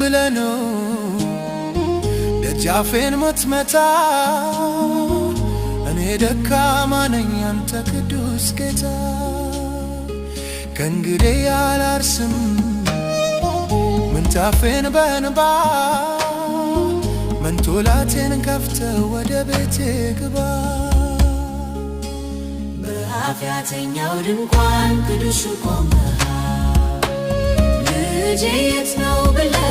ብለህ ነው ደጃፌን ምትመታ? እኔ ደካማ ነኝ አንተ ቅዱስ ጌታ። ከእንግዲህ አላርስም ምንጣፌን በእንባ መንቶላቴን ከፍተህ ወደ ቤቴ ግባ። በኃጢአተኛው ድንኳን ቅዱሱ ቆመሃል። ልጄ የት ነው ብለህ